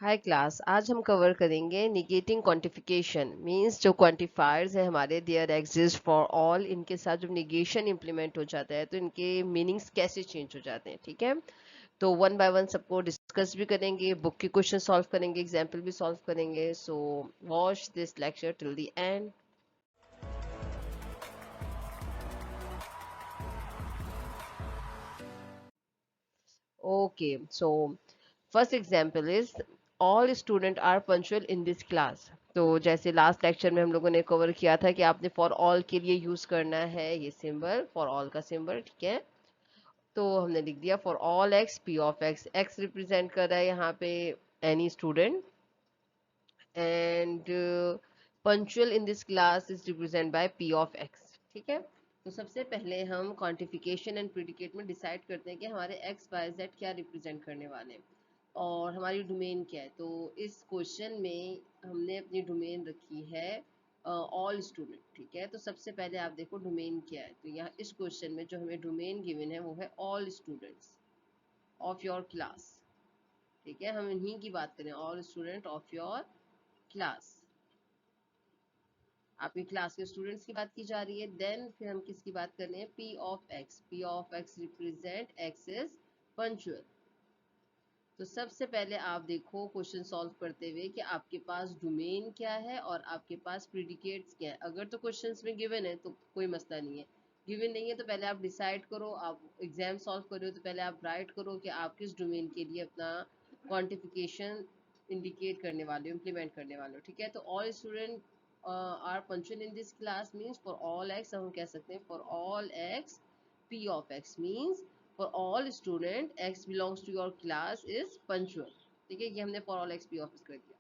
हाय class, आज हम cover करेंगे निगेटिंग क्वांटिफिकेशन। मींस जो क्वांटिफायर्स है हमारे, देयर एग्जिस्ट फॉर ऑल, इनके साथ जब निगेशन इंप्लीमेंट हो जाता है तो इनके मीनिंग्स कैसे चेंज हो जाते हैं। ठीक है, तो वन बाय वन सबको डिस्कस भी करेंगे, बुक के क्वेश्चन सॉल्व करेंगे, एग्जाम्पल भी सॉल्व करेंगे। So watch this lecture till the end. Okay, so first example is all student are punctual in this class. तो जैसे लास्ट लेक्चर में हम लोगों ने कवर किया था कि आपने फॉर ऑल के लिए यूज करना है ये सिंबल, फॉर ऑल का सिंबल। ठीक है, तो हमने लिख दिया for all x P of x. X represent कर रहा है यहाँ पे any student, and punctual in this class is represent by P of x. ठीक है, तो सबसे पहले हम क्वांटिफिकेशन एंड प्रिडिकेट में डिसाइड करते हैं कि हमारे एक्स वाई जेड क्या रिप्रेजेंट करने वाले हैं और हमारी डोमेन क्या है। तो इस क्वेश्चन में हमने अपनी डोमेन रखी है ऑल स्टूडेंट। ठीक है, तो सबसे पहले आप देखो डोमेन क्या है। तो यहाँ इस क्वेश्चन में जो हमें डोमेन गिवन है वो है all students of your class. ठीक है, हम इन्हीं की बात करें, all student of your class. आपकी क्लास के स्टूडेंट्स की बात की जा रही है। देन फिर हम किसकी बात कर रहे हैं, P of x. P of x represent x is punctual. तो सबसे पहले आप देखो क्वेश्चन सॉल्व करते हुए कि आपके पास डोमेन क्या है और आपके पास प्रीडिकेट्स क्या है। अगर तो क्वेश्चंस में गिवन है तो कोई मसला नहीं है, गिवन नहीं है तो पहले आप डिसाइड करो। आप एग्जाम सॉल्व कर रहे हो तो पहले आप राइट करो कि आप किस डोमेन के लिए अपना क्वांटिफिकेशन इंडिकेट करने वाले हो, इम्प्लीमेंट करने वाले हो। ठीक है, तो all student are punctual in this class means for all X हम कह सकते हैं for all x P of x means for all student x belongs to your class is punctual। ठीक है, ये हमने for all x p of x कर दिया।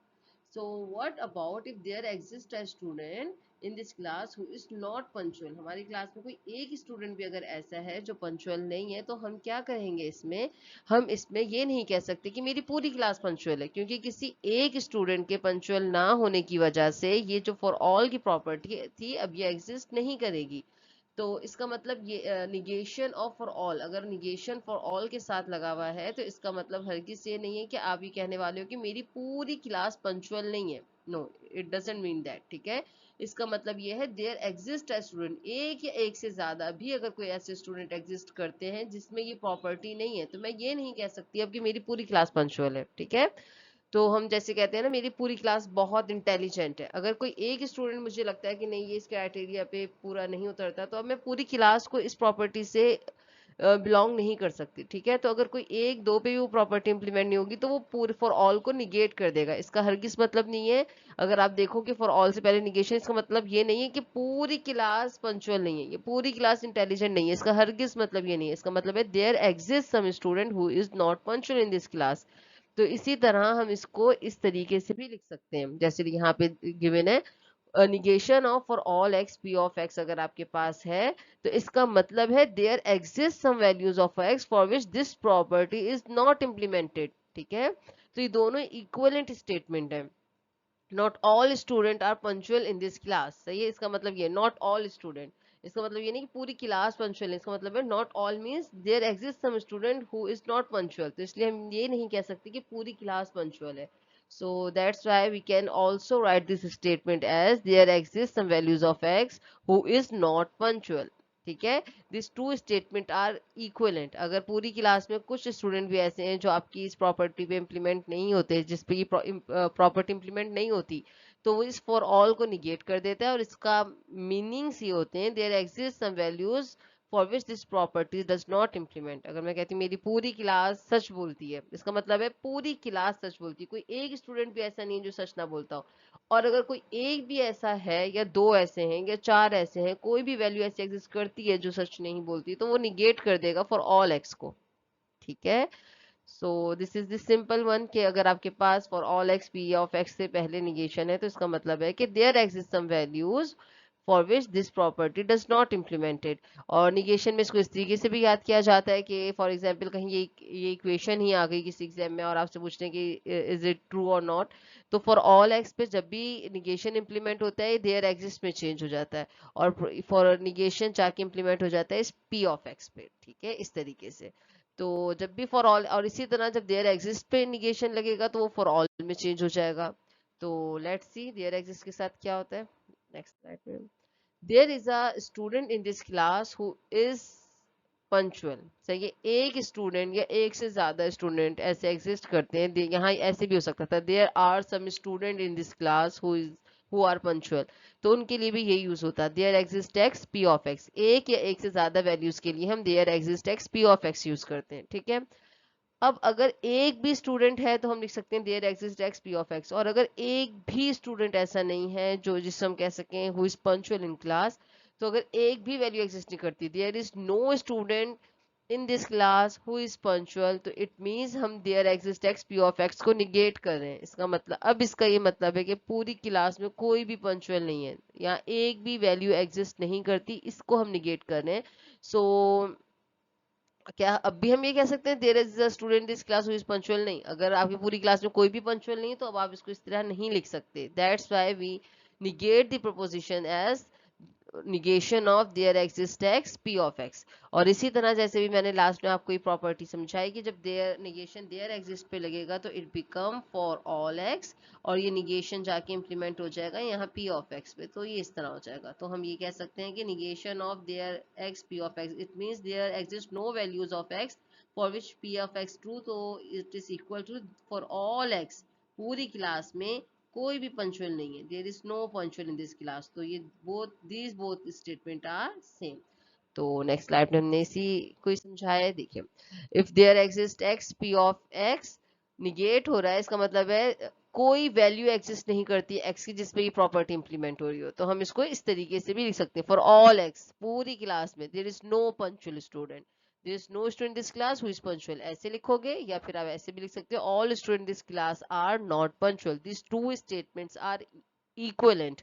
so what about if there exists a student in this class who is not punctual। हमारी class में कोई एक स्टूडेंट भी अगर ऐसा है जो पंचुअल नहीं है तो हम क्या कहेंगे इसमें, हम इसमें ये नहीं कह सकते कि मेरी पूरी क्लास पंचुअल है, क्योंकि किसी एक स्टूडेंट के पंचुअल ना होने की वजह से ये जो फॉर ऑल की प्रॉपर्टी थी अब ये एग्जिस्ट नहीं करेगी। तो इसका मतलब ये निगेशन ऑफ फॉर ऑल, अगर निगेशन फॉर ऑल के साथ लगा हुआ है तो इसका मतलब हरगिज ये नहीं है कि आप ये कहने वाले हो कि मेरी पूरी क्लास पंचुअल नहीं है। No, it doesn't mean that. ठीक है, इसका मतलब ये है देयर एग्जिस्ट अ स्टूडेंट, एक या एक से ज्यादा भी अगर कोई ऐसे स्टूडेंट एग्जिस्ट करते हैं जिसमें ये प्रॉपर्टी नहीं है तो मैं ये नहीं कह सकती अब कि मेरी पूरी क्लास पंचुअल है। ठीक है, तो हम जैसे कहते हैं ना मेरी पूरी क्लास बहुत इंटेलिजेंट है, अगर कोई एक स्टूडेंट मुझे लगता है कि नहीं ये इस क्राइटेरिया पे पूरा नहीं उतरता तो अब मैं पूरी क्लास को इस प्रॉपर्टी से बिलोंग नहीं कर सकती। ठीक है, तो अगर कोई एक दो पे भी वो प्रॉपर्टी इंप्लीमेंट नहीं होगी तो वो पूरे फॉर ऑल को निगेट कर देगा। इसका हरगिज मतलब नहीं है, अगर आप देखो कि फॉर ऑल से पहले निगेशन, इसका मतलब ये नहीं है कि पूरी क्लास पंचुअल नहीं है, ये पूरी क्लास इंटेलिजेंट नहीं है, इसका हरगिज मतलब ये नहीं है। इसका मतलब है there exist some student who is not punctual in this class. तो इसी तरह हम इसको इस तरीके से भी लिख सकते हैं जैसे यहाँ पे गिवन है negation of for all x P of x. अगर आपके पास है तो इसका मतलब है there exist some values of x for which this property is not implemented. ठीक है, तो ये दोनों इक्वलेंट स्टेटमेंट है। Not all student are punctual in this class, सही है, इसका मतलब ये नॉट ऑल स्टूडेंट, इसका मतलब ये नहीं कि पूरी क्लास पंचुअल है, इसका मतलब है not all means there exist some student who is not punctual. तो इसलिए हम ये नहीं कह सकते कि पूरी क्लास पंचुअल है। so that's why we can also write this statement as there exist some values of x who is not punctual। ठीक है, this two statement are equivalent. अगर पूरी क्लास में कुछ स्टूडेंट भी ऐसे हैं जो आपकी इस प्रॉपर्टी पे इम्प्लीमेंट नहीं होते, जिस पे ये प्रॉपर्टी इम्प्लीमेंट नहीं होती, तो वो इस फॉर ऑल को निगेट कर देता है और इसका मीनिंग्स ये होते हैं there exist some values for which this property does not implement. अगर मैं कहती हूँ मेरी पूरी क्लास सच बोलती है, इसका मतलब है पूरी क्लास सच बोलती है, कोई एक स्टूडेंट भी ऐसा नहीं है जो सच ना बोलता हो। और अगर कोई एक भी ऐसा है या दो ऐसे हैं या चार ऐसे हैं, कोई भी वैल्यू ऐसी एग्जिस्ट करती है जो सच नहीं बोलती, तो वो निगेट कर देगा फॉर ऑल एक्स को। ठीक है, so this is the simple one कि अगर आपके पास for all x P of x से पहले निगेशन है तो इसका मतलब है कि there exist some values for which this property does not implemented. और निगेशन में इसको इस तरीके से भी याद किया जाता है कि फॉर एग्जांपल कहीं ये इक्वेशन ही आ गई किसी एग्जाम में और आपसे पूछने की इज इट ट्रू और नॉट, तो फॉर ऑल एक्स पे जब भी निगेशन इंप्लीमेंट होता है देयर एग्जिस्ट में चेंज हो जाता है और फॉर निगेशन जाके इंप्लीमेंट हो जाता है इस पी ऑफ एक्स पे। ठीक है, इस तरीके से। तो जब भी फॉर ऑल, और इसी तरह जब देयर एग्जिस्ट पे निगेशन लगेगा तो वो फॉर ऑल में चेंज हो जाएगा। तो लेट्स सी देयर एग्जिस्ट के साथ क्या होता है नेक्स्ट स्लाइड में। There is a student in this class who is punctual. सही है, एक स्टूडेंट या एक से ज्यादा स्टूडेंट ऐसे एग्जिस्ट करते हैं, यहाँ ऐसे भी हो सकता था there are some student in this class who are punctual, तो उनके लिए भी यही यूज होता है there exist x P of x. एक या एक से ज्यादा वैल्यूज के लिए हम there exist x P of x use करते हैं, ठीक है। अब अगर एक भी स्टूडेंट है तो हम लिख सकते हैं there exist x P of x, और अगर एक भी स्टूडेंट ऐसा नहीं है जो जिससे हम कह सकें who is punctual in class, तो अगर एक भी वैल्यू एग्जिस्ट नहीं करती, there is no student in this class who is punctual, तो इट मींस हम there exist x P of x को निगेट कर रहे हैं। इसका मतलब, अब इसका ये मतलब है कि पूरी क्लास में कोई भी पंचुअल नहीं है या एक भी वैल्यू एग्जिस्ट नहीं करती, इसको हम निगेट कर रहे हैं। सो क्या अब भी हम ये कह सकते हैं there is a student this class who is punctual? नहीं, अगर आपकी पूरी क्लास में कोई भी पंक्चुअल नहीं है तो अब आप इसको इस तरह नहीं लिख सकते। That's why we negate the proposition as negation of there exist x P of x. और इसी तरह जैसे भी मैंने लास्ट में आपको ये प्रॉपर्टी समझाई कि जब देयर निगेशन देयर एग्जिस्ट पे लगेगा तो it become for all x, और ये निगेशन जाके इम्प्लीमेंट हो जाएगा यहाँ पी ऑफ एक्स पे, तो ये इस तरह हो जाएगा। तो हम ये कह सकते हैं कि negation of there x P of x, it means there exist no values of x for which p of x true, तो it is equal to for all x, पूरी क्लास में कोई भी पंचुअल नहीं है, there is no punctual in this class. तो ये both statement are same. तो नेक्स्ट स्लाइड में हमने इसी को ही समझाया है, देखिए if there exist x P of x, negate हो रहा है, इसका मतलब है कोई वैल्यू एग्जिस्ट नहीं करती एक्स की जिसपे ये प्रॉपर्टी इंप्लीमेंट हो रही हो, तो हम इसको इस तरीके से भी लिख सकते हैं फॉर ऑल एक्स, पूरी क्लास में there is no punctual student, there is no student this class who is punctual, ऐसे लिखोगे। या फिर आप ऐसे भी लिख सकते हो all student this class are not punctual, this two statements are equivalent.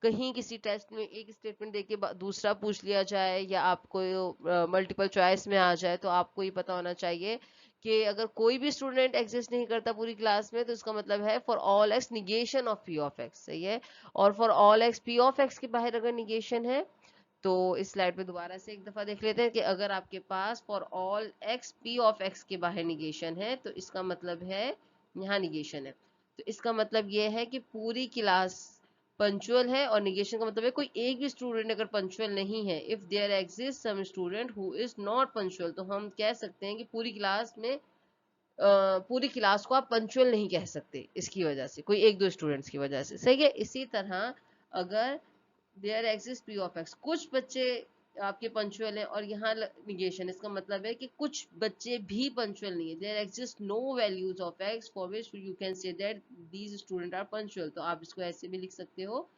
कहीं किसी टेस्ट में एक स्टेटमेंट देके दूसरा पूछ लिया जाए या आपको मल्टीपल चॉइस में आ जाए, तो आपको ये पता होना चाहिए कि अगर कोई भी स्टूडेंट एग्जिस्ट नहीं करता पूरी क्लास में तो इसका मतलब है for all x negation of P of x. सही है, और for all x P of x के बाहर अगर निगेशन है, तो इस स्लाइड पे दोबारा से एक दफा देख लेते हैं कि अगर आपके पास for all x P of x के बाहर निगेशन है तो इसका मतलब है यहाँ निगेशन है, तो इसका मतलब ये है कि पूरी क्लास पंचुअल है, और निगेशन का मतलब है कोई एक भी स्टूडेंट अगर पंचुअल नहीं है, if there exist some student who is not punctual, तो हम कह सकते हैं कि पूरी क्लास में पूरी क्लास को आप पंचुअल नहीं कह सकते इसकी वजह से, कोई एक दो स्टूडेंट्स की वजह से। सही है, इसी तरह अगर there exist p of x, कुछ बच्चे आपके पंचुअल है और यहाँ निगेशन, इसका मतलब है कि कुछ बच्चे भी पंचुअल नहीं है, there exist no values of x for which you can say that these student are punctual, तो आप इसको ऐसे भी लिख सकते हो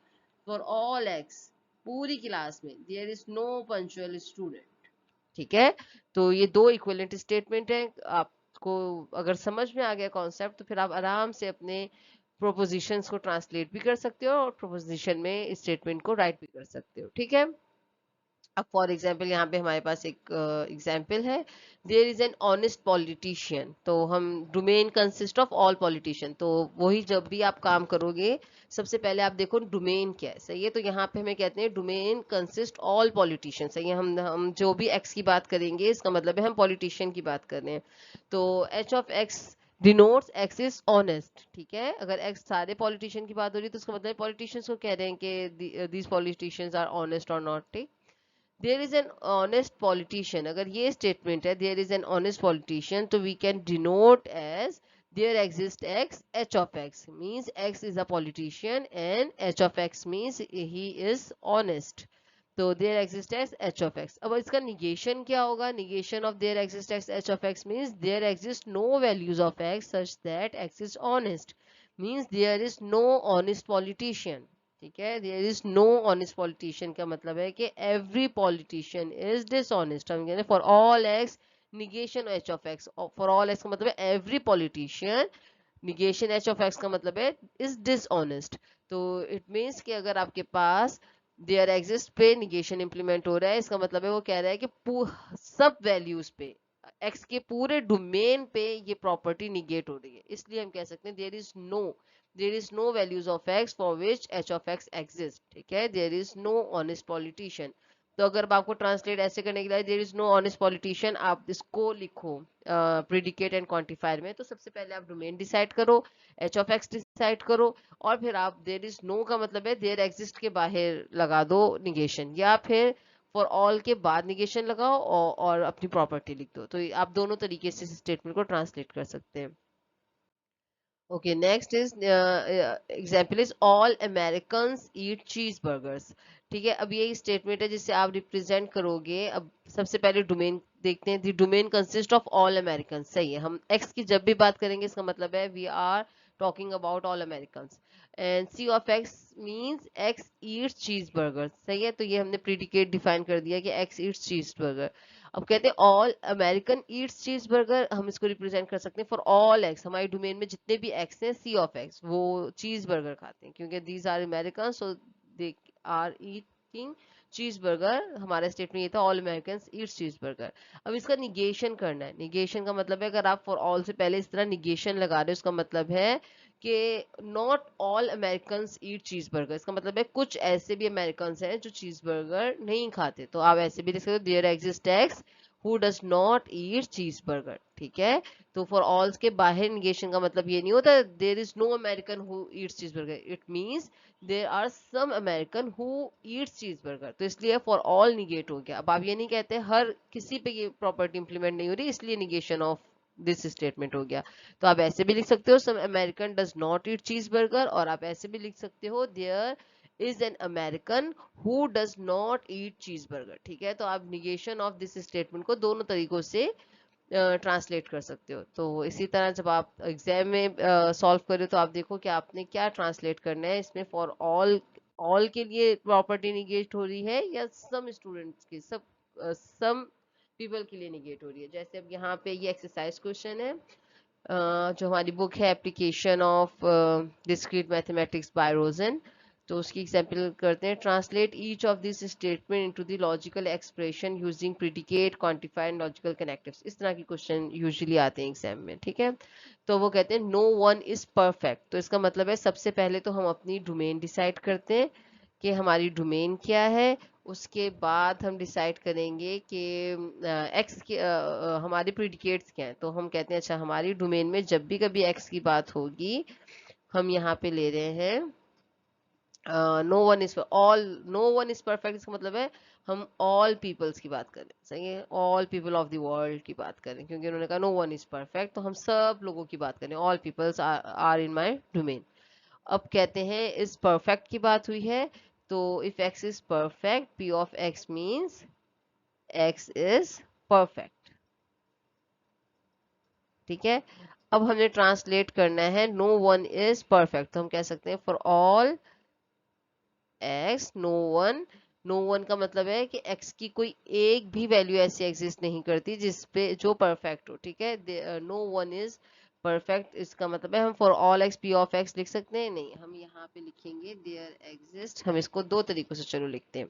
फॉर ऑल एक्स, पूरी क्लास में there is no punctual student. ठीक है, तो ये दो इक्विवेलेंट स्टेटमेंट है। आपको अगर समझ में आ गया कॉन्सेप्ट तो फिर आप आराम से अपने प्रोपोजिशंस को ट्रांसलेट भी कर सकते हो और प्रोपोजिशन में स्टेटमेंट को राइट भी कर सकते हो। ठीक है, अब फॉर एग्जाम्पल यहाँ पे हमारे पास एक एग्जाम्पल है, there is an honest politician, तो हम domain consist of all politician, तो वही जब भी आप काम करोगे सबसे पहले आप देखो डोमेन क्या है। सही है, तो यहाँ पे हमें कहते हैं डोमेन कंसिस्ट ऑल पॉलिटिशियन। सही है, हम जो भी एक्स की बात करेंगे इसका मतलब है हम पॉलिटिशियन की बात कर रहे हैं, तो H of x denotes x is honest. ठीक है, अगर एक्स सारे पॉलिटिशियन की बात हो रही है तो उसका मतलब पॉलिटिशियंस को कह रहे हैं कि दीज पॉलिटिशियंस आर ऑनेस्ट और नॉट। ठीक, there is an honest politician, अगर ये स्टेटमेंट है there is an honest politician, तो we can denote as there exist x h of x, means x is a politician and h of x means he is honest, तो there exist x h of x. अब इसका negation क्या होगा, negation of there exist x h of x means there exist no values of x such that x is honest, means there is no honest politician. ठीक है, there is no honest politician का मतलब है कि every politician is dishonest. हम कहते हैं for all x negation H of x, for all x का मतलब है every politician, negation H of x का मतलब है इज डिसऑनेस्ट। तो इट मीन्स कि अगर आपके पास देयर एग्जिस्ट पे निगेशन इंप्लीमेंट हो रहा है, इसका मतलब है वो कह रहा है कि सब वैल्यूज पे एक्स के पूरे डोमेन पे ये प्रॉपर्टी निगेट हो रही है, इसलिए हम कह सकते हैं there is no values of x for which h of x exist. ठीक है, there is no honest politician, तो अगर अब आपको ट्रांसलेट ऐसे करने के लिए there is no honest politician, आप इसको लिखो प्रिडिकेट एंड क्वांटिफायर में। तो सबसे पहले आप डोमेन डिसाइड करो, एच ऑफ एक्स डिसाइड करो, और फिर आप देयर इज नो का मतलब है देयर एग्जिस्ट के बाहर लगा दो निगेशन, या फिर फॉर ऑल के बाद निगेशन लगाओ और अपनी प्रॉपर्टी लिख दो। तो आप दोनों तरीके से स्टेटमेंट को ट्रांसलेट कर सकते हैं। Okay, next is example is all Americans eat cheeseburgers। ठीक है, अब ये स्टेटमेंट है जिससे आप रिप्रेजेंट करोगे। अब सबसे पहले डोमेन देखते हैं। The domain consist of all American. सही है, हम एक्स की जब भी बात करेंगे इसका मतलब है we are talking about all American. And c of x means x eats चीज बर्गर। सही है, तो ये हमने प्रीडिकेट डिफाइन कर दिया कि एक्स ईट्स चीज बर्गर। अब कहते हैं ऑल अमेरिकन ईट्स चीज बर्गर, हम इसको रिप्रेजेंट कर सकते हैं फॉर ऑल एक्स। हमारी डोमेन में जितने भी एक्स हैं सी ऑफ एक्स वो चीज बर्गर खाते हैं, क्योंकि these are American so they are eating cheese burger. हमारा स्टेटमेंट ये था ऑल अमेरिकन ईट्स चीज बर्गर। अब इसका निगेशन करना है। निगेशन का मतलब है अगर आप फॉर ऑल से पहले इस तरह निगेशन लगा रहे हो, उसका मतलब है कि not all American eat cheese burger. इसका मतलब है कुछ ऐसे भी अमेरिकन हैं जो चीज बर्गर नहीं खाते। तो आप ऐसे भी लिख सकते हो there exist x who does not eat cheese burger. ठीक है, तो फॉर ऑल्स के बाहर निगेशन का मतलब ये नहीं होता there is no American who eats चीज burger, it means there are some American who eats चीज बर्गर। तो इसलिए फॉर ऑल निगेट हो गया। अब आप ये नहीं कहते हर किसी पे ये प्रॉपर्टी इंप्लीमेंट नहीं हो रही, इसलिए निगेशन ऑफ दिस स्टेटमेंट हो गया। तो आप ऐसे भी लिख सकते हो some American does not eat cheese burger, और आप ऐसे भी लिख सकते हो there is an American who does not eat cheese burger. ठीक है, तो आप निगेशन ऑफ दिस स्टेटमेंट को दोनों तरीकों से ट्रांसलेट कर सकते हो। तो इसी तरह जब आप एग्जाम में सॉल्व करो तो आप देखो कि आपने क्या ट्रांसलेट करना है। इसमें फॉर ऑल के लिए प्रॉपर्टी निगेट हो रही है या सम स्टूडेंट्स के सम पीपल के लिए निगेट हो रही है। जैसे अब यहाँ पे ये एक्सरसाइज क्वेश्चन है जो हमारी बुक है application of discrete mathematics by Rosen. तो उसकी एग्जाम्पल करते हैं। Translate each of this statement into the logical expression using predicate quantified logical connectives. इस तरह के क्वेश्चन यूजुअली आते हैं एग्जाम में। ठीक है, तो वो कहते हैं नो वन इज परफेक्ट। तो इसका मतलब है सबसे पहले तो हम अपनी डोमेन डिसाइड करते हैं कि हमारी डोमेन क्या है। उसके बाद हम डिसाइड करेंगे कि एक्स के हमारे प्रीडिकेट्स क्या हैं। तो हम कहते हैं अच्छा हमारी डोमेन में जब भी कभी एक्स की बात होगी, हम यहाँ पे ले रहे हैं no one is all, no one is perfect. इसका मतलब है हम ऑल पीपल्स की बात करें। सही है, all people of the world की बात करें, क्योंकि उन्होंने कहा नो वन इज परफेक्ट, तो हम सब लोगों की बात करें। All peoples are in my domain. अब कहते हैं इस परफेक्ट की बात हुई है, तो if x is perfect p of x means x is perfect. ठीक है, अब हमें ट्रांसलेट करना है नो वन इज परफेक्ट। तो हम कह सकते हैं for all x no one. No one का मतलब है कि एक्स की कोई एक भी वैल्यू ऐसी एग्जिस्ट नहीं करती जिसपे जो परफेक्ट हो। ठीक है, नो वन इज परफेक्ट। इसका मतलब है हम for all x P of x लिख सकते हैं, नहीं हम यहाँ पे लिखेंगे देयर एग्जिस्ट। हम इसको दो तरीकों से चलो लिखते हैं।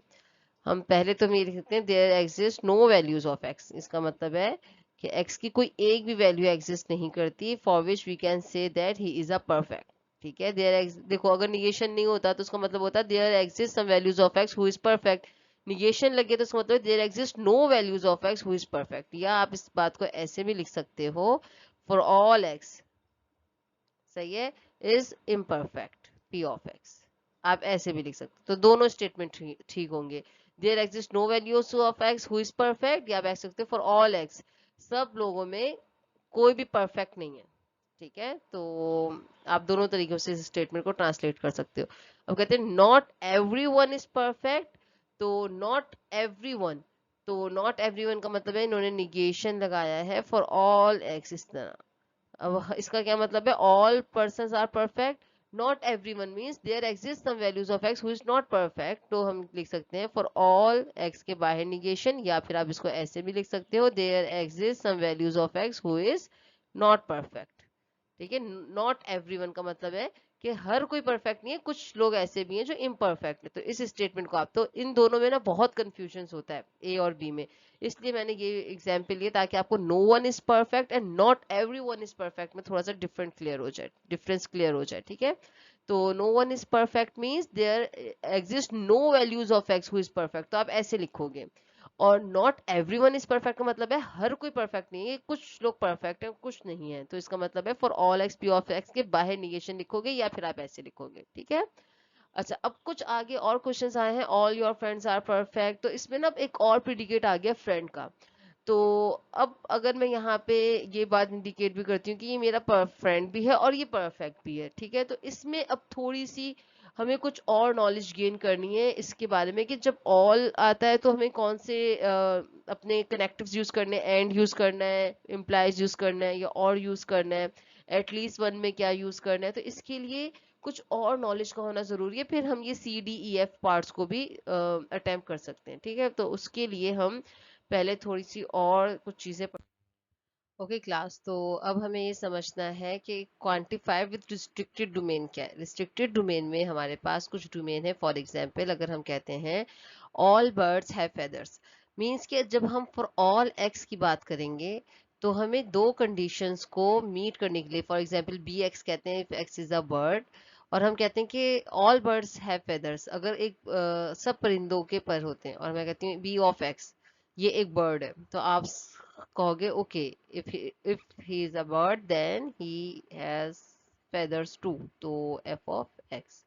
हम पहले तो हम ये लिख सकते हैं there exist no values of x. इसका मतलब है कि एक्स की कोई एक भी वैल्यू एग्जिस्ट नहीं करती for which we can say that he is a perfect. ठीक है, देखो अगर निगेशन नहीं होता तो उसका मतलब होता है there exist some values of x who is perfect. Negation लगे तो उसका मतलब there exist no values of x who is perfect. या आप इस बात को ऐसे भी लिख सकते हो फॉर ऑल एक्स, सही है, is imperfect P of x. आप ऐसे भी लिख सकते हो, तो दोनों स्टेटमेंट ठीक होंगे। There exist no values of x who is perfect, या आप ऐसे सकते हो फॉर ऑल एक्स सब लोगों में कोई भी परफेक्ट नहीं है। ठीक है, तो आप दोनों तरीकों से इस स्टेटमेंट को ट्रांसलेट कर सकते हो। अब कहते हैं not every one is perfect. तो नॉट एवरी वन, तो नॉट एवरी वन का मतलब है इन्होंने निगेशन लगाया है फॉर ऑल एक्स इस तरह। अब इसका क्या मतलब है all person are perfect, not every one means there exist some values of x who is not perfect. तो हम लिख सकते हैं फॉर ऑल एक्स के बाहर निगेशन, या फिर आप इसको ऐसे भी लिख सकते हो there exist some values of x who is not perfect. ठीक है। नॉट एवरीवन का मतलब है कि हर कोई परफेक्ट नहीं है, कुछ लोग ऐसे भी हैं जो इम्परफेक्ट है। तो इस स्टेटमेंट को आप, तो इन दोनों में ना बहुत कंफ्यूजन होता है ए और बी में, इसलिए मैंने ये एग्जाम्पल लिया ताकि आपको no one is perfect and not every one is perfect में थोड़ा सा डिफरेंस क्लियर हो जाए। ठीक है। तो no one is perfect means there exist no values of x who is perfect, तो आप ऐसे लिखोगे। और नॉट एवरीवन इज परफेक्ट का मतलब है हर कोई परफेक्ट नहीं है, कुछ लोग परफेक्ट है कुछ नहीं है, तो इसका मतलब है for all x P of x के बाहर निगेशन लिखोगे या फिर आप ऐसे लिखोगे। ठीक है। अच्छा, अब कुछ आगे और क्वेश्चंस आए हैं, all your friends are perfect, तो इसमें ना अब एक और प्रिडिकेट आ गया फ्रेंड का। तो अब अगर मैं यहाँ पे ये बात इंडिकेट भी करती हूँ कि ये मेरा फ्रेंड भी है और ये परफेक्ट भी है, ठीक है, तो इसमें अब थोड़ी सी हमें कुछ और नॉलेज गेन करनी है इसके बारे में कि जब ऑल आता है तो हमें कौन से अपने कनेक्टिव्स यूज करने हैं, एंड यूज करना है, इम्प्लाइज यूज करना है या और यूज करना है, एटलीस्ट वन में क्या यूज करना है, तो इसके लिए कुछ और नॉलेज का होना जरूरी है, फिर हम ये c d e f parts को भी अटेम्प्ट कर सकते हैं। ठीक है, तो उसके लिए हम पहले थोड़ी सी और कुछ चीजें ओके क्लास, तो अब हमें ये समझना है कि क्वांटिफाई विद रिस्ट्रिक्टेड डोमेन क्या है। रिस्ट्रिक्टेड डोमेन में हमारे पास कुछ डोमेन है, फॉर एग्जांपल अगर हम कहते हैं all birds have feathers, means कि जब हम फॉर ऑल एक्स की बात करेंगे तो हमें दो कंडीशंस को मीट करने के लिए, फॉर एग्जांपल बी एक्स कहते हैं if x is a bird, और हम कहते हैं कि ऑल बर्ड्स हैव फेदर्स, अगर एक सब परिंदों के पर होते हैं, और मैं कहती हूँ बी ऑफ एक्स ये एक बर्ड है, तो आप कहोगे okay if he is a bird then he has feathers too, तो एफ ऑफ एक्स।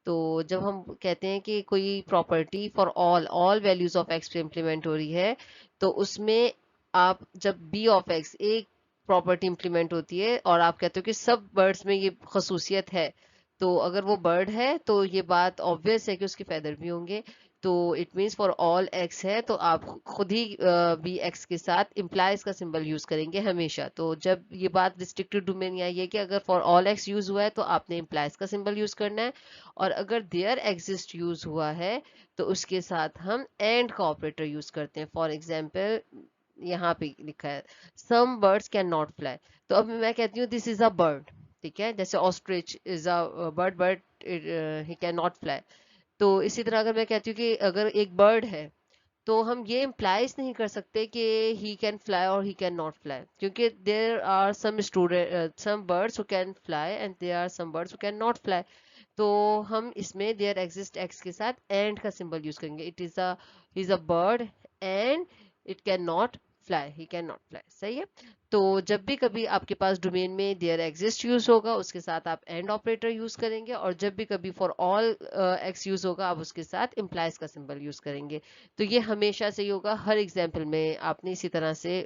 तो जब हम कहते हैं कि कोई property for all all values of x पे इम्प्लीमेंट हो रही है, तो उसमें आप जब बी ऑफ एक्स एक प्रॉपर्टी इम्प्लीमेंट होती है और आप कहते हो कि सब बर्ड्स में ये खसूसियत है, तो अगर वो बर्ड है तो ये बात ऑब्वियस है कि उसके फेदर भी होंगे, तो it means for all x है, तो आप खुद ही बी एक्स के साथ इम्प्लाइज का सिंबल यूज करेंगे हमेशा। तो जब ये बात रिस्ट्रिक्टेड डोमेन या ये कि अगर फॉर ऑल एक्स यूज हुआ है तो आपने इम्प्लाइज का सिंबल यूज करना है, और अगर देयर एग्जिस्ट यूज हुआ है तो उसके साथ हम एंड का ऑपरेटर यूज करते हैं। फॉर एग्जाम्पल यहाँ पे लिखा है some birds can not fly, तो अब मैं कहती हूँ दिस इज अ बर्ड, ठीक है, जैसे ostrich is a bird but he can not fly. तो इसी तरह अगर मैं कहती हूँ कि अगर एक बर्ड है तो हम ये इम्प्लाइज नहीं कर सकते कि ही कैन फ्लाई और ही कैन नॉट फ्लाई, क्योंकि there are some student some birds who can fly and there are some birds who can not fly. तो हम इसमें देयर एग्जिस्ट एक्स के साथ एंड का सिंबल यूज करेंगे, it is a bird and it can not fly, he can not fly, सही है। तो जब भी कभी आपके पास डोमेन में देयर एग्जिस्ट यूज होगा उसके साथ आप एंड ऑपरेटर यूज करेंगे, और जब भी कभी फॉर ऑल एक्स यूज होगा आप उसके साथ इम्प्लाइज का सिंबल यूज करेंगे। तो ये हमेशा से ही होगा, हर एग्जाम्पल में आपने इसी तरह से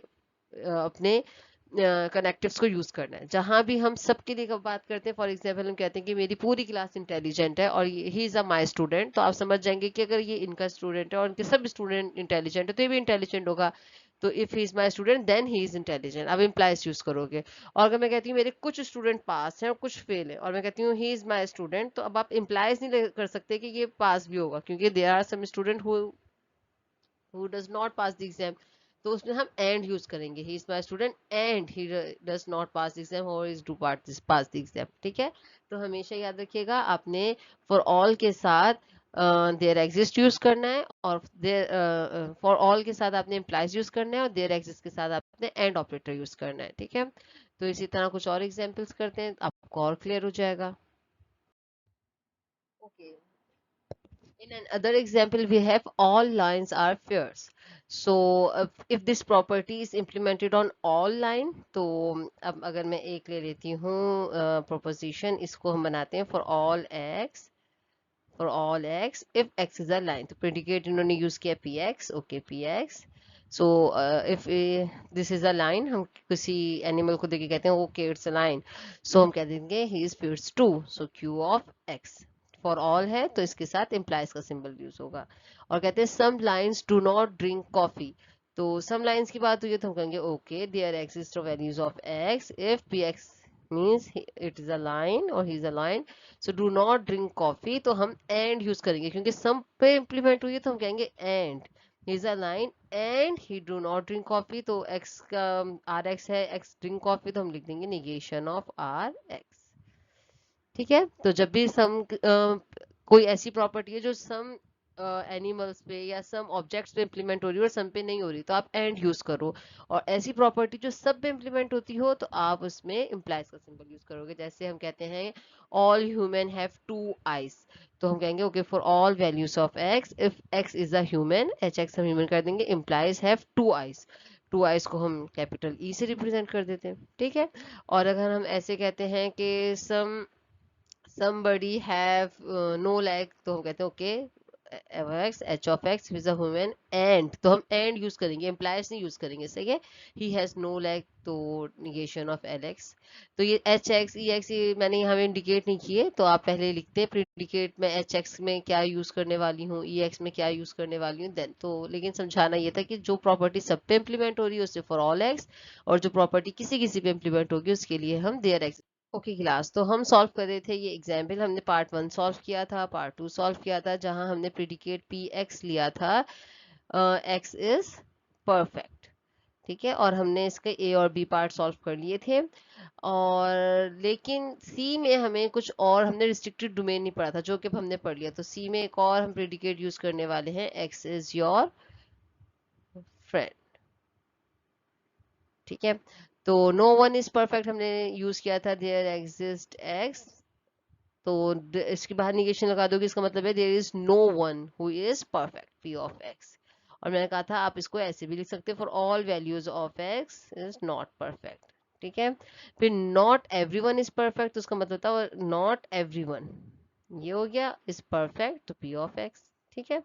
अपने कनेक्टिव्स को यूज करना है। जहां भी हम सबके लिए बात करते हैं, फॉर एग्जाम्पल हम कहते हैं कि मेरी पूरी क्लास इंटेलिजेंट है और he is a my student, तो आप समझ जाएंगे कि अगर ये इनका स्टूडेंट है और इनके सब स्टूडेंट इंटेलिजेंट है तो ये भी इंटेलिजेंट होगा। तो if he is my student then he is intelligent, अब इम्प्लाइज यूज करोगे। और अगर मैं कहती हूँ मेरे कुछ स्टूडेंट पास हैं और कुछ फेल है, और मैं कहती हूँ ही इज माई स्टूडेंट, तो अब आप इम्प्लाइज नहीं कर सकते कि ये पास भी होगा, क्योंकि there are some student who does not pass the exam, तो उसमें हम एंड यूज करेंगे, he is my student and he does not pass the exam और is do pass the exam. ठीक है, तो हमेशा याद रखिएगा आपने फॉर ऑल के साथ देयर एग्जिस्ट यूज करना है, और देयर फॉर ऑल के साथ आपने इम्प्लाइज यूज करना है, और देयर एग्जिस्ट के साथ आपने एंड ऑपरेटर यूज करना है। ठीक है, तो इसी तरह कुछ और एग्जाम्पल्स करते हैं, आपको और क्लियर हो जाएगा। Okay, in another example, we have all lines are pairs. So if this property is implemented on all line, तो अब अगर मैं एक ले लेती हूँ proposition, इसको हम बनाते हैं for all x if x is a line, तो predicate इन्होंने use किया px, okay px। So if this is a line, हम किसी animal को देके कहते हैं okay it's a line, so हम कह देंगे he is pairs 2, so q of x for all है तो इसके साथ इम्प्लाइज का सिंबल यूज होगा। और कहते हैं some lions do not drink coffee, तो सम लाइन्स की बात हुई है तो हम कहेंगे okay there exist values of x if p x means it is a lion और he is a lion, so do not drink coffee, तो हम एंड यूज करेंगे क्योंकि सम पे इम्प्लीमेंट हुई है तो हम कहेंगे and he is a line and he do not drink coffee, तो एक्स का आर एक्स है, एक्स ड्रिंक कॉफी, तो हम लिख देंगे निगेशन ऑफ आर एक्स। ठीक है, तो जब भी सम कोई ऐसी प्रॉपर्टी है जो सम एनिमल्स पे या सम ऑब्जेक्ट्स पे इम्प्लीमेंट हो रही है और सम पे नहीं हो रही, तो आप एंड यूज करो। और ऐसी प्रॉपर्टी जो सब पे इम्प्लीमेंट होती हो, तो आप उसमें इम्प्लाइज का सिंबल यूज करोगे। जैसे हम कहते हैं all human have two eyes, तो हम कहेंगे okay for all values of x, if x is a human, H x हम ह्यूमन कर देंगे, implies have two eyes, two eyes को हम कैपिटल ई से रिप्रेजेंट कर देते हैं। ठीक है, और अगर हम ऐसे कहते हैं कि somebody have no leg, तो हम कहते हैं okay x h of x is a woman, and तो हम and यूज करेंगे, implies नहीं यूज करेंगे, सही है। he has no leg, तो negation of lx। तो ये h x e x ये मैंने यहाँ में इंडिकेट नहीं किए, तो आप पहले लिखते हैं प्रिडिकेट में h x में क्या यूज करने वाली हूँ, e x में क्या यूज करने वाली हूँ, देन तो लेकिन समझाना ये था कि जो प्रॉपर्टी सब पे इम्प्लीमेंट हो रही है उससे फॉर ऑल x, और जो प्रॉपर्टी किसी किसी पे इम्प्लीमेंट होगी उसके लिए हम देयर x। ओके क्लास, तो हम सॉल्व कर रहे थे ये एग्जाम्पल, हमने पार्ट 1 सॉल्व किया था, पार्ट 2 सॉल्व किया था, जहां हमने प्रिडिकेट पी एक्स लिया था, एक्स इज परफेक्ट। ठीक है, और हमने इसके ए और बी पार्ट सॉल्व कर लिए थे। और लेकिन सी में हमें कुछ और, हमने रिस्ट्रिक्टेड डोमेन नहीं पढ़ा था, जो कि अब हमने पढ़ लिया। तो सी में एक और हम प्रिडिकेट यूज करने वाले हैं, एक्स इज योर फ्रेंड। ठीक है, तो नो वन इज परफेक्ट हमने यूज किया था, देयर एग्जिस्ट एक्स, तो इसके बाहर निगेशन लगा दोगे, इसका मतलब है there is no one who is perfect p of x. और मैंने कहा था आप इसको ऐसे भी लिख सकते हो, for all values of x is not perfect. ठीक है, फिर नॉट एवरीवन इज परफेक्ट, तो उसका मतलब था नॉट एवरीवन, ये हो गया इज परफेक्ट, तो पी ऑफ एक्स। ठीक है,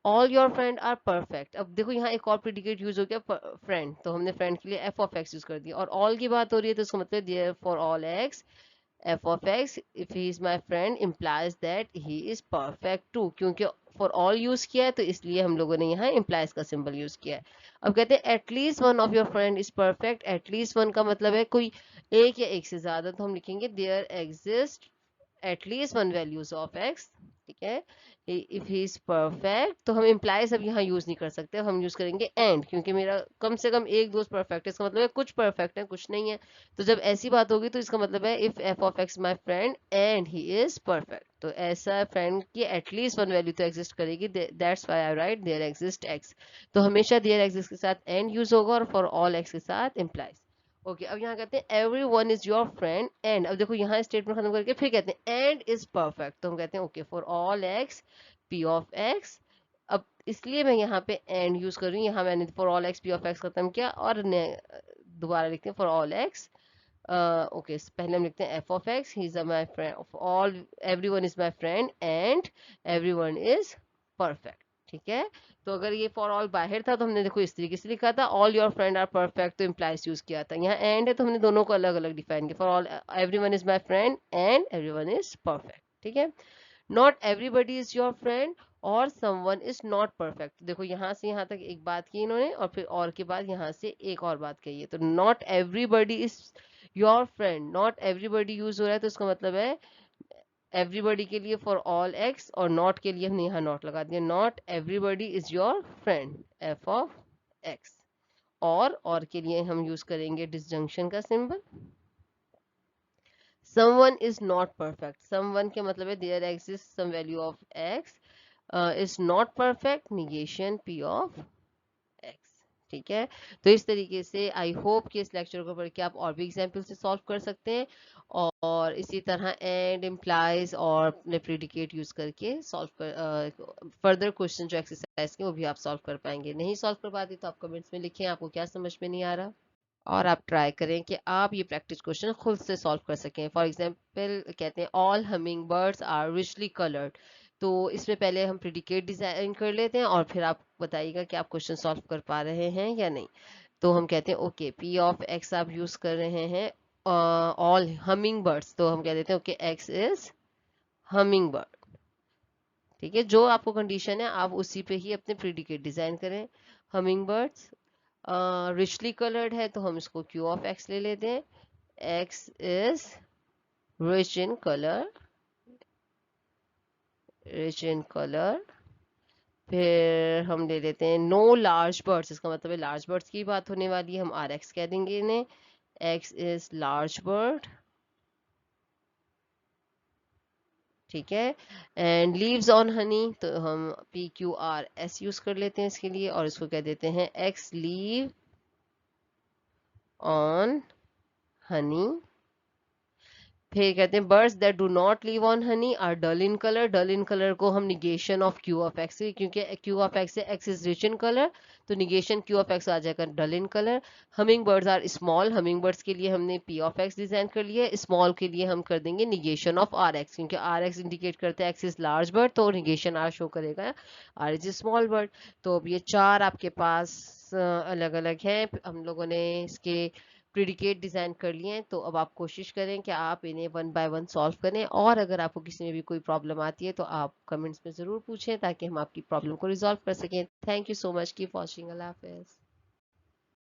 all your friend are perfect, अब देखो यहाँ एक और प्रिडिकेट यूज हो गया फ्रेंड, तो हमने फ्रेंड के लिए एफ ऑफ एक्स यूज कर दिया, और ऑल की बात हो रही है तो उसका मतलब there for all x f of x if he is my friend implies that he is perfect too, क्योंकि for all यूज किया है तो इसलिए हम लोगों ने यहाँ implies का सिंबल यूज किया है। अब कहते हैं at least one of your friend is perfect, at least one का मतलब है कोई एक या एक से ज्यादा, तो हम लिखेंगे there exist at least one values of x। ठीक है, if he is perfect, तो हम implies अब यहाँ यूज नहीं कर सकते, हम यूज करेंगे and, क्योंकि मेरा कम से कम एक दोस्त परफेक्ट है, इसका मतलब है कुछ परफेक्ट है कुछ नहीं है। तो जब ऐसी बात होगी तो इसका मतलब है if f of x my friend and he is perfect, तो ऐसा फ्रेंड की एटलीस्ट वन वैल्यू तो एग्जिस्ट करेगी, that's why I write there exist x। तो हमेशा देयर एग्जिस्ट के साथ and यूज होगा और फॉर ऑल x के साथ implies। ओके, अब यहाँ कहते हैं every one is your friend and, अब देखो यहाँ स्टेटमेंट खत्म करके फिर कहते हैं एंड इज परफेक्ट, तो हम कहते हैं okay for all x P of x. अब इसलिए मैं यहाँ पे एंड यूज कर रही हूँ, यहाँ मैंने for all x P of x खत्म किया, और दोबारा लिखते हैं फॉर ऑल एक्स। ओके, पहले हम लिखते हैं F of x, he is my friend, all every one is my friend and every one is perfect. ठीक है, तो अगर ये फॉर ऑल बाहर था तो हमने देखो इस तरीके से लिखा था, all your friend are perfect, तो इम्प्लाइज यूज किया था। यहाँ एंड है तो हमने दोनों को अलग अलग डिफाइन किया, for all everyone is my friend and everyone is perfect. ठीक है, not everybody is your friend और समवन इज नॉट परफेक्ट, देखो यहाँ से यहाँ तक एक बात की इन्होंने, और फिर और के बाद यहाँ से एक और बात कही है, तो not everybody is your friend, not everybody use हो रहा है, तो इसका मतलब है एवरीबडी के लिए फॉर ऑल एक्स, और नॉट के लिए हमने यहाँ नॉट लगा दिया, not everybody is your friend F of x. और के लिए हम यूज करेंगे डिसजंक्शन का symbol, someone is not perfect, someone के मतलब है there exists some value of x is not perfect, negation p of x। ठीक है, तो इस तरीके से आई होप कि इस लेक्चर को पढ़ के आप और भी एग्जाम्पल से सॉल्व कर सकते हैं, और इसी तरह एंड इम्प्लाइज और अपने प्रिडिकेट यूज करके सॉल्व कर फर्दर क्वेश्चन जो एक्सरसाइज के वो भी आप सॉल्व कर पाएंगे। नहीं सॉल्व कर पाते तो आप कमेंट्स में लिखें आपको क्या समझ में नहीं आ रहा, और आप ट्राई करें कि आप ये प्रैक्टिस क्वेश्चन खुद से सॉल्व कर सकें। फॉर एग्जांपल कहते हैं all humming birds are richly coloured, तो इसमें पहले हम प्रिडिकेट डिजाइन कर लेते हैं और फिर आप बताइएगा कि आप क्वेश्चन सॉल्व कर पा रहे हैं या नहीं। तो हम कहते हैं ओके पी ऑफ एक्स आप यूज कर रहे हैं ऑल हमिंग बर्ड्स, तो हम कह देते हैं okay x is humming bird. ठीक है, जो आपको कंडीशन है आप उसी पे ही अपने प्रिडिकेट डिजाइन करें। हमिंग बर्ड्स रिचली कलर्ड है तो हम इसको क्यू ऑफ एक्स ले लेते हैं, x is rich in colour, rich in colour फिर हम ले लेते हैं नो लार्ज बर्ड्स, इसका मतलब है लार्ज बर्ड्स की बात होने वाली है, हम आर एक्स कह देंगे इन्हें, एक्स इज लार्ज बर्ड, ठीक है। एंड लीव्स ऑन हनी, तो हम P Q R S use कर लेते हैं इसके लिए, और इसको कह देते हैं एक्स लीव ऑन हनी। फिर कहते हैं birds that do not live on honey are dull in colour, dull in colour को हम negation of q of x, क्योंकि क्यू ऑफ एक्स से x is rich in colour, तो निगेशन क्यू ऑफ एक्स आ जाएगा dull in colour. Humming birds are small, hummingbirds के लिए हमने पी ऑफ एक्स डिजाइन कर लिया है, स्मॉल के लिए हम कर देंगे निगेशन ऑफ आर एक्स, क्योंकि आर एक्स इंडिकेट करते हैं एक्स इज लार्ज बर्ड, तो निगेशन आर शो करेगा आर इज स्मॉल बर्ड। तो अब ये चार आपके पास अलग अलग हैं, हम लोगों ने इसके प्रिडिकेट डिजाइन कर लिए हैं। तो अब आप कोशिश करें कि आप इन्हें वन बाय वन सॉल्व करें, और अगर आपको किसी में भी कोई प्रॉब्लम आती है तो आप कमेंट्स में ज़रूर पूछें ताकि हम आपकी प्रॉब्लम को रिजॉल्व कर सकें। Thank you so much, keep watching, अल्लाह हाफिज़।